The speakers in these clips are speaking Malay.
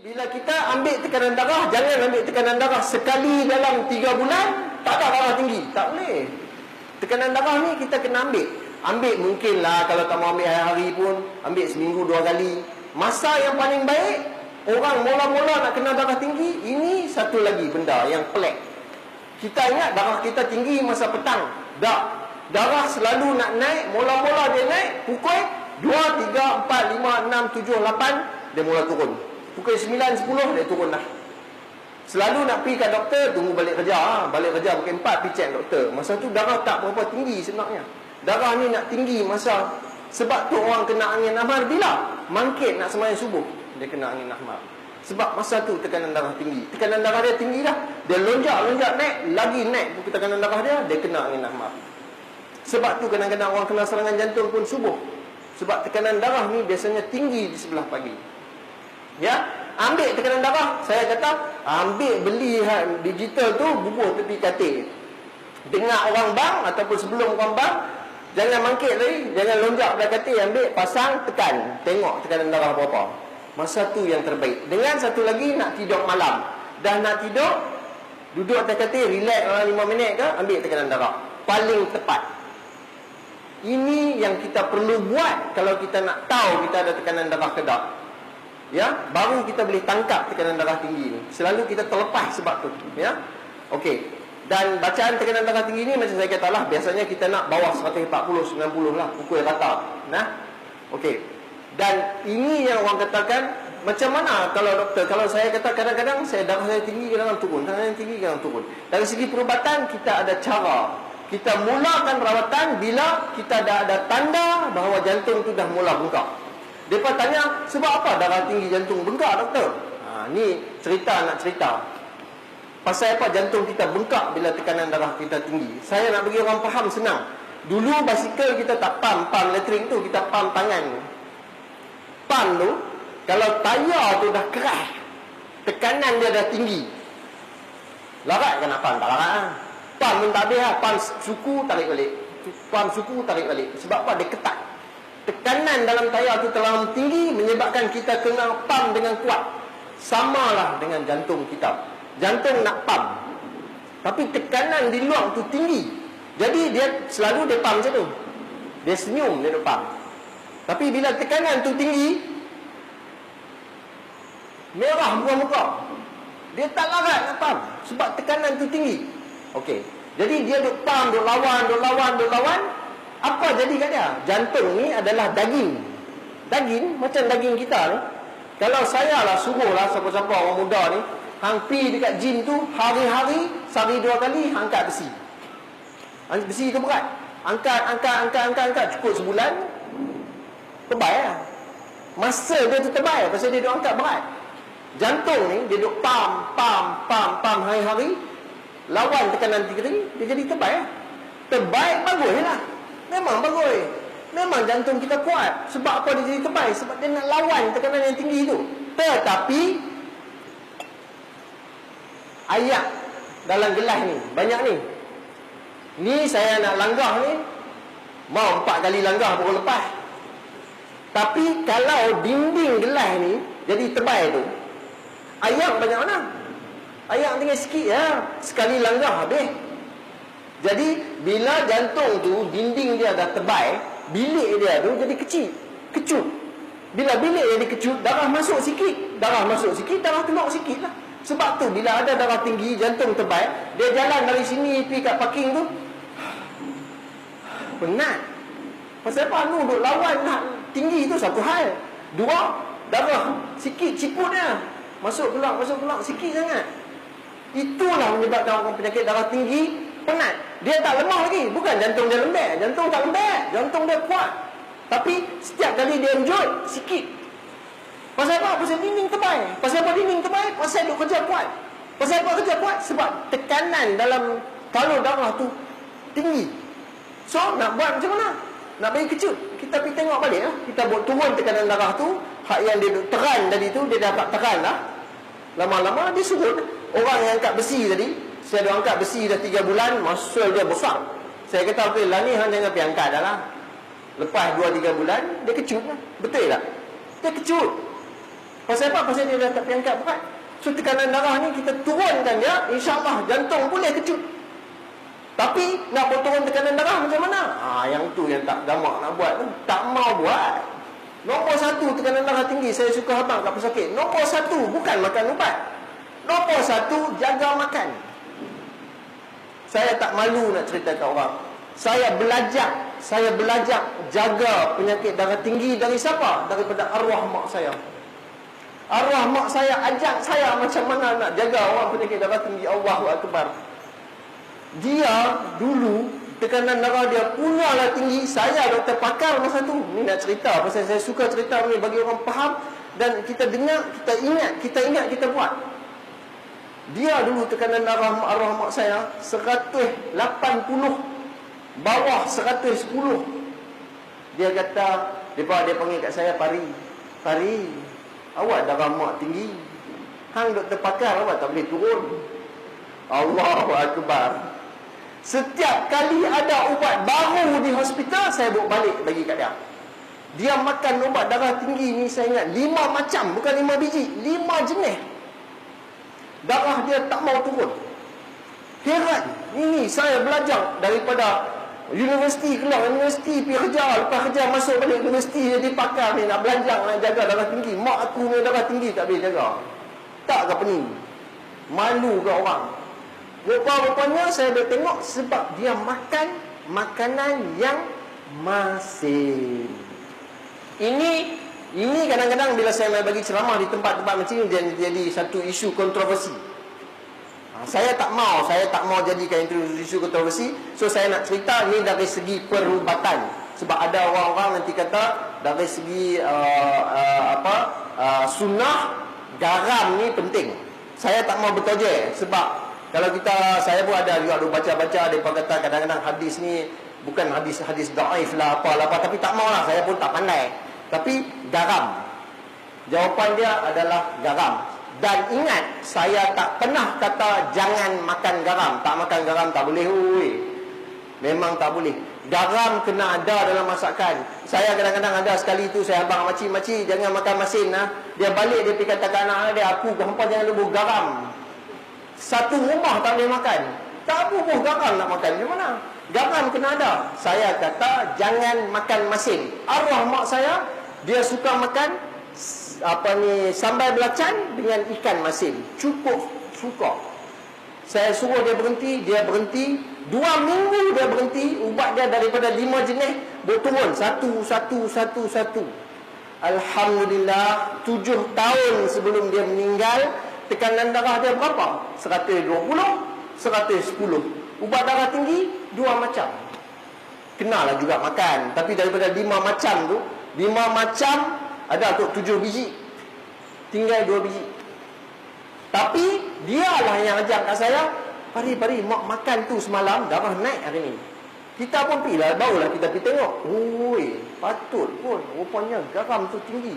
Bila kita ambil tekanan darah, jangan ambil tekanan darah sekali dalam 3 bulan, tak ada darah tinggi. Tak boleh. Tekanan darah ni kita kena ambil. Ambil mungkinlah, kalau tak mau ambil hari-hari pun, ambil seminggu 2 kali. Masa yang paling baik, orang mula-mula nak kena darah tinggi, ini satu lagi benda yang pelik. Kita ingat darah kita tinggi masa petang. Tak. Darah selalu nak naik, mula-mula dia naik, pukul 2, 3, 4, 5, 6, 7, 8, dia mula turun. Pukul 9, 10, dia turun dah. Selalu nak pergi kat doktor, tunggu balik kerja. Balik kerja pukul 4, pergi cek doktor. Masa tu darah tak berapa tinggi sebenarnya. Darah ni nak tinggi masa. Sebab tu orang kena angin ahmar bila? Mangkit nak sembahyang subuh, dia kena angin ahmar. Sebab masa tu tekanan darah tinggi. Tekanan darah dia tinggi dah. Dia lonjak naik, lagi naik pukul tekanan darah dia kena angin ahmar. Sebab tu kadang-kadang orang kena serangan jantung pun subuh. Sebab tekanan darah ni biasanya tinggi di sebelah pagi. Ya, ambil tekanan darah. Saya kata, ambil beli digital tu, bubuh tepi katil. Dengar orang bang ataupun sebelum orang bang, jangan mangkit lagi, jangan lonjak belah katil, ambil, pasang, tekan. Tengok tekanan darah berapa. Masa tu yang terbaik. Dengan satu lagi, nak tidur malam. Dah nak tidur, duduk atas katil, relax 5 minit ke, ambil tekanan darah. Paling tepat. Ini yang kita perlu buat kalau kita nak tahu kita ada tekanan darah ke tak. Ya, baru kita boleh tangkap tekanan darah tinggi ni. Selalu kita terlepas sebab tu, ya. Okey. Dan bacaan tekanan darah tinggi ni macam saya katalah, biasanya kita nak bawah 140, 90 lah, pukul rata. Nah. Okey. Dan ini yang orang katakan, macam mana kalau doktor, kalau saya kata kadang-kadang darah saya tinggi, kadang-kadang turun, kadang-kadang tinggi, kadang-kadang turun. Dari segi perubatan kita ada cara. Kita mulakan rawatan bila kita dah ada tanda bahawa jantung tu dah mula bengkak. Mereka tanya, sebab apa darah tinggi jantung bengkak, doktor? Ni cerita nak cerita. Pasal apa jantung kita bengkak bila tekanan darah kita tinggi? Saya nak bagi orang faham senang. Dulu basikal kita tak pam elektrik tu, kita pam tangan. Pam tu, kalau tayar tu dah keras, tekanan dia dah tinggi, larat kan nak pam? Tak larat lah. Pam pun tak habis lah. Pam suku tarik balik. Pam suku tarik balik. Sebab apa? Dia ketat. Tekanan dalam tayar tu terlalu tinggi, menyebabkan kita kena pam dengan kuat. Samalah dengan jantung kita. Jantung nak pam, tapi tekanan di luar tu tinggi. Jadi dia selalu dia pam macam tu. Dia senyum, dia duk pam. Tapi bila tekanan tu tinggi, merah muka-muka. Dia tak larat nak pam sebab tekanan tu tinggi. Okey. Jadi dia duk pam, duk lawan. Apa jadi kat dia? Jantung ni adalah daging. Daging macam daging kita ni. Kalau saya lah suruhlah siapa-siapa orang muda ni, hang pi dekat gym tu hari-hari sehari 2 kali angkat besi. Besi tu berat. Angkat cukup sebulan. Tebal lah. Masa dia tu tebal pasal dia duk angkat berat. Jantung ni dia duk pam hari-hari. Lawan tekanan tinggi, dia jadi terbaik. Terbaik bagus lah. Memang bagus. Memang jantung kita kuat. Sebab apa dia jadi terbaik? Sebab dia nak lawan tekanan yang tinggi tu. Tetapi air dalam gelas ni banyak ni. Ni saya nak langgah ni, mau 4 kali langgah baru lepas. Tapi kalau dinding gelas ni jadi tebal tu, air banyak mana? Air tinggal sikit ya, sekali langgah habis. Jadi bila jantung tu dinding dia dah tebal, bilik dia tu jadi kecil, kecut. Bila bilik jadi kecut, darah masuk sikit, darah keluar sikit lah. Sebab tu bila ada darah tinggi, jantung tebal, dia jalan dari sini pergi kat parking tu penat. Pasal apa? Duk lawan nak tinggi tu satu hal. 2, darah sikit ciput dia, masuk keluar sikit sangat. Itulah menyebabkan orang penyakit darah tinggi penat. Dia tak lemah lagi. Bukan jantung dia lembek. Jantung tak lembek. Jantung dia kuat. Tapi setiap kali dia enjot sikit. Pasal apa? Pasal dinding tebal. Pasal apa dinding tebal? Pasal dia kerja kuat. Pasal apa kerja kuat? Sebab tekanan dalam palur darah tu tinggi. So nak buat macam mana? Nak bagi kecut. Kita pergi tengok balik lah. Kita buat turun tekanan darah tu. Hak yang dia teran tadi tu, dia dapat teran lah. Lama-lama dia surut. Orang yang angkat besi tadi, saya dah angkat besi dah 3 bulan, muscle dia besar. Saya kata, okey lah ni hang jangan pergi angkat dah lah. Lepas 2-3 bulan, dia kecut lah. Betul tak? Dia kecut. Pasal apa? Pasal dia dah tak pergi angkat berat. So tekanan darah ni kita turunkan dia, insya-Allah jantung boleh kecut. Tapi nak turun tekanan darah macam mana? Yang tu yang tak gamak nak buat tu. Tak mau buat. Nombor 1 tekanan darah tinggi, saya suka abang tak pesakit. Nombor 1 bukan makan ubat. Nombor 1 jaga makan. Saya tak malu nak cerita kat orang. Saya belajar jaga penyakit darah tinggi dari siapa? Daripada arwah mak saya. Arwah mak saya ajak saya macam mana nak jaga orang penyakit darah tinggi. Allahu Akbar. Dia dulu tekanan darah dia punyalah tinggi. Saya doktor pakar masa tu. Ni nak cerita pasal saya suka cerita ni bagi orang faham. Dan kita dengar, kita ingat, kita buat. Dia dulu tekanan darah arwah mak saya 180, bawah 110. Dia kata, dia panggil kat saya, Pari, awak darah mak tinggi. Hang doktor pakar, awak tak boleh turun. Allahu Akbar. Setiap kali ada ubat baru di hospital, saya bawa balik bagi kat dia. Dia makan ubat darah tinggi ni, saya ingat 5 macam, bukan 5 biji, 5 jenis. Darah dia tak mau turun. Heran. Ini saya belajar daripada universiti, keluar universiti, pergi kerja, lepas kerja masuk balik universiti, jadi pakar ni nak belajar, nak jaga darah tinggi. Mak aku ni darah tinggi tak boleh jaga. Tak ke pening? Malu ke orang? Rupanya saya dah tengok sebab dia makan makanan yang masin. Ini kadang-kadang bila saya bagi ceramah di tempat-tempat macam ini, dia jadi satu isu kontroversi. Saya tak mau jadikan itu isu kontroversi. So saya nak cerita ni dari segi perubatan. Sebab ada orang-orang nanti kata dari segi sunnah, garam ni penting. Saya tak mau bertoje sebab kalau saya pun ada juga baca-baca, mereka kata kadang-kadang hadis ni bukan hadis daif lah apa, tapi tak maulah, saya pun tak pandai. Tapi garam, jawapan dia adalah garam. Dan ingat, saya tak pernah kata jangan makan garam. Tak makan garam tak boleh. Memang tak boleh. Garam kena ada dalam masakan. Saya kadang-kadang ada sekali tu, saya abang makcik jangan makan masin. Dia balik, dia pergi kata kat anak dia, aku hampa jangan lebur garam. Satu rumah tak boleh makan. Tak bubuh garam nak makan. Macam mana? Garam kena ada. Saya kata jangan makan masin. Arwah mak saya, dia suka makan sambal belacan dengan ikan masin. Cukup suka. Saya suruh dia berhenti. 2 minggu dia berhenti. Ubat dia daripada 5 jenis berturun satu. Alhamdulillah, 7 tahun sebelum dia meninggal, tekanan darah dia berapa? 120, 110. Ubat darah tinggi 2 macam. Kenalah juga makan. Tapi daripada 5 macam tu, 5 macam ada tu 7 biji, tinggal 2 biji. Tapi dialah yang ajak kat saya, Pari, mak makan tu semalam, darah naik hari ni. Kita pun pergi lah, barulah kita pergi tengok. Patut pun, rupanya garam tu tinggi.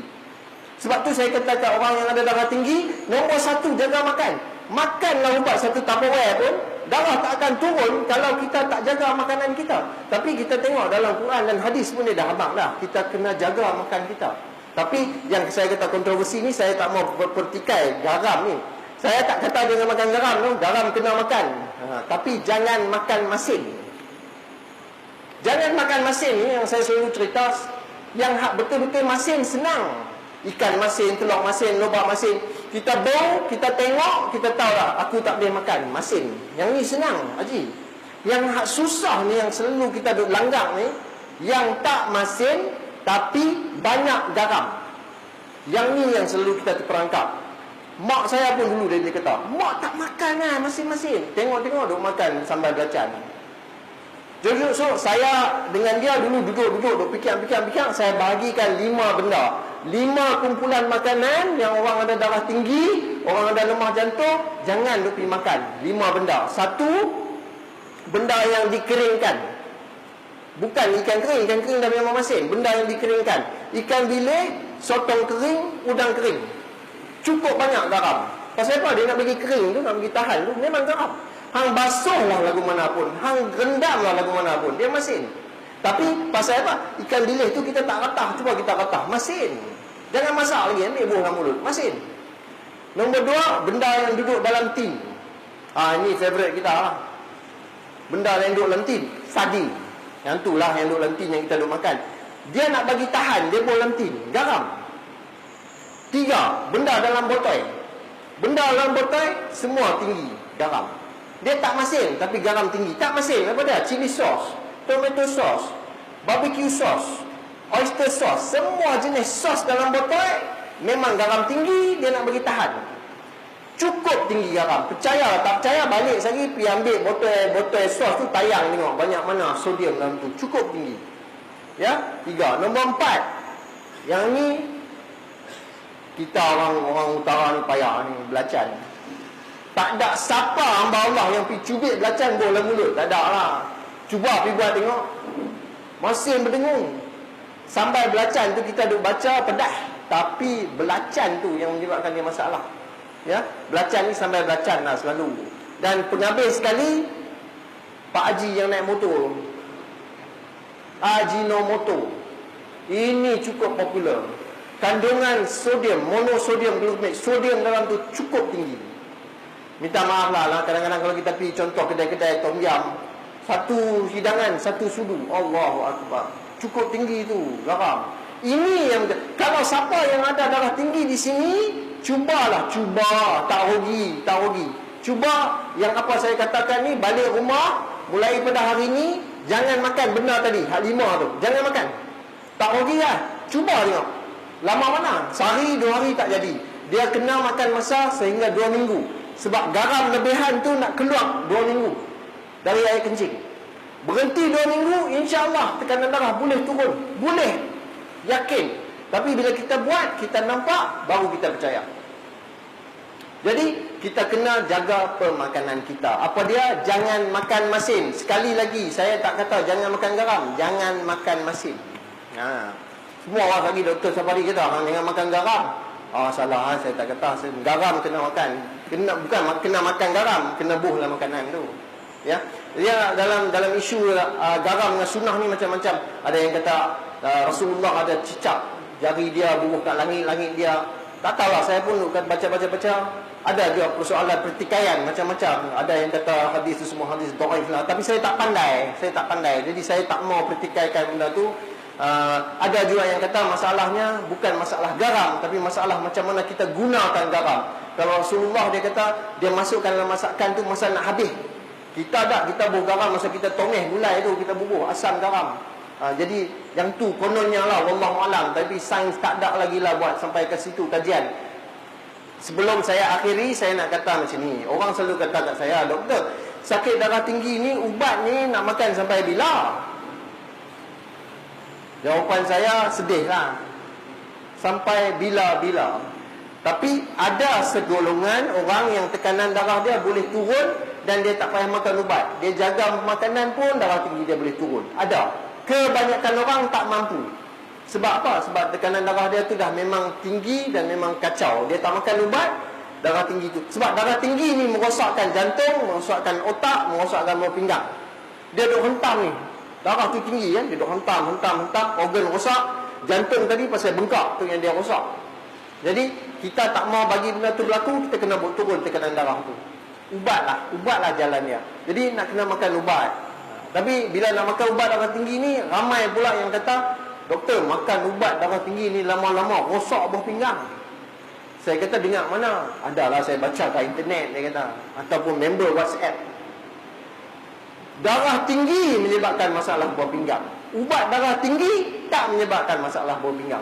Sebab tu saya kata kat orang yang ada darah tinggi, nombor 1 jaga makan. Makanlah ubat 1 Tupperware pun, darah tak akan turun kalau kita tak jaga makanan kita. Tapi kita tengok dalam Quran dan hadis pun dia dah abang dah, kita kena jaga makan kita. Tapi yang saya kata kontroversi ni, saya tak mau berpertikai garam ni. Saya tak kata jangan makan garam tu, garam kena makan. Tapi jangan makan masin. Jangan makan masin ni yang saya selalu cerita. Yang betul-betul masin senang. Ikan masin, telur masin, lobak masin. Kita bau, kita tengok, kita tahu lah aku tak boleh makan masin. Yang ni senang, Haji. Yang susah ni, yang selalu kita duk langgar ni, yang tak masin tapi banyak garam. Yang ni yang selalu kita terperangkap. Mak saya pun dulu dia kata, mak tak makan lah masin-masin. Tengok-tengok duk makan sambal belacan. Jadi so saya dengan dia dulu duduk fikir, saya bahagikan 5 benda. 5 kumpulan makanan yang orang ada darah tinggi, orang ada lemah jantung, jangan duk pergi makan. 5 benda. 1, benda yang dikeringkan. Bukan ikan kering dah memang masin. Benda yang dikeringkan. Ikan bilis, sotong kering, udang kering. Cukup banyak garam. Pasal apa? Dia nak bagi kering tu, nak bagi tahan tu, memang garam. Hang basuh lah lagu mana pun, hang rendam lah lagu mana pun, dia masin. Tapi pasal apa? Ikan bilis tu kita tak ratah, cuba kita ratah, masin. Jangan masak lagi, ambil buah dalam mulut, masin. Nombor 2, benda yang duduk dalam tin. Ini favourite kita lah. Benda yang duduk dalam tin, sardin. Yang tu lah yang duduk dalam tin yang kita duduk makan. Dia nak bagi tahan, dia buang dalam tin, garam. 3, benda dalam botol. Benda dalam botol semua tinggi garam. Dia tak masin tapi garam tinggi. Tak masin apa dia? Chili sauce, tomato sauce, barbecue sauce, oyster sauce, semua jenis sos dalam botol memang garam tinggi, dia nak bagi tahan. Cukup tinggi garam. Percaya tak percaya balik lagi pergi ambil botol sos tu, tayang tengok banyak mana sodium dalam tu. Cukup tinggi. Ya, 3. Nombor 4. Yang ni kita orang utara ni payah ni, belacan. Tak ada siapa hamba Allah yang pergi cubit belacan dalam mulut. Tak ada lah. Cuba pergi buat tengok. Masih berdengung. Sampai belacan tu kita duk baca pedas, tapi belacan tu yang menyebabkan dia masalah. Ya, belacan ni sampai belacan lah selalu. Dan penghabis sekali Pak Haji yang naik motor, Ajinomoto. Ini cukup popular. Kandungan sodium, monosodium glutamate, sodium dalam tu cukup tinggi. Minta maaf lah, kadang-kadang kalau kita pergi contoh kedai-kedai tom yam, satu hidangan, satu sudu, Allahu Akbar, cukup tinggi tu garam. Ini yang, kalau siapa yang ada darah tinggi di sini, cuba, tak rugi. Cuba yang apa saya katakan ni, balik rumah, mulai pada hari ni, jangan makan benda tadi, hak 5 tu, jangan makan. Tak rugi lah, cuba tengok. Lama mana? Sehari, 2 hari tak jadi. Dia kena makan masa sehingga 2 minggu. Sebab garam lebihan tu nak keluar 2 minggu dari air kencing. Berhenti 2 minggu, insya-Allah tekanan darah boleh turun. Boleh. Yakin. Tapi bila kita buat, kita nampak, baru kita percaya. Jadi, kita kena jaga pemakanan kita. Apa dia? Jangan makan masin. Sekali lagi, saya tak kata jangan makan garam. Jangan makan masin. Semua orang lagi doktor safari kata jangan makan garam. Salah, saya tak kata. Garam kena makan. Bukan kena makan garam, kena buh dalam makanan tu. Ya. Dia dalam isu garam dengan sunnah ni macam-macam. Ada yang kata Rasulullah ada cicak jari dia bubuh kat langit dia. Tak tahulah, saya pun baca. Ada juga persoalan pertikaian macam-macam. Ada yang kata hadis tu semua hadis dhaif lah. Tapi saya tak pandai. Jadi saya tak mau pertikaikan benda tu. Ada juga yang kata masalahnya bukan masalah garam, tapi masalah macam mana kita gunakan garam. Kalau Rasulullah dia kata dia masukkan dalam masakan tu masa nak habis. Kita bubuh garam masa kita tongeh gulai tu, kita bubuh asam garam. Jadi yang tu kononnya lah, wallahu alam. Tapi sains tak ada lagi lah buat sampai ke situ kajian. Sebelum saya akhiri, saya nak kata macam ni. Orang selalu kata kat saya, doktor, sakit darah tinggi ni, ubat ni nak makan sampai bila? Jawapan saya sedih lah, sampai bila-bila. Tapi ada segolongan orang yang tekanan darah dia boleh turun dan dia tak payah makan ubat. Dia jaga makanan pun darah tinggi dia boleh turun. Ada. Kebanyakan orang tak mampu. Sebab apa? Sebab tekanan darah dia tu dah memang tinggi dan memang kacau. Dia tak makan ubat, darah tinggi tu. Sebab darah tinggi ni merosakkan jantung, merosakkan otak, merosakkan buah pinggang. Dia duk hentam ni. Darah tu tinggi kan, dia duk hentam, organ rosak. Jantung tadi pasal bengkak tu yang dia rosak. Jadi kita tak mau bagi benda tu berlaku, kita kena buat turun tekanan darah tu. Ubatlah jalan dia. Jadi nak kena makan ubat. Tapi bila nak makan ubat darah tinggi ni, ramai pula yang kata, doktor, makan ubat darah tinggi ni lama-lama rosak buah pinggang. Saya kata dengar mana? Adalah saya baca kat internet, dia kata, ataupun member WhatsApp. Darah tinggi menyebabkan masalah buah pinggang. Ubat darah tinggi tak menyebabkan masalah buah pinggang.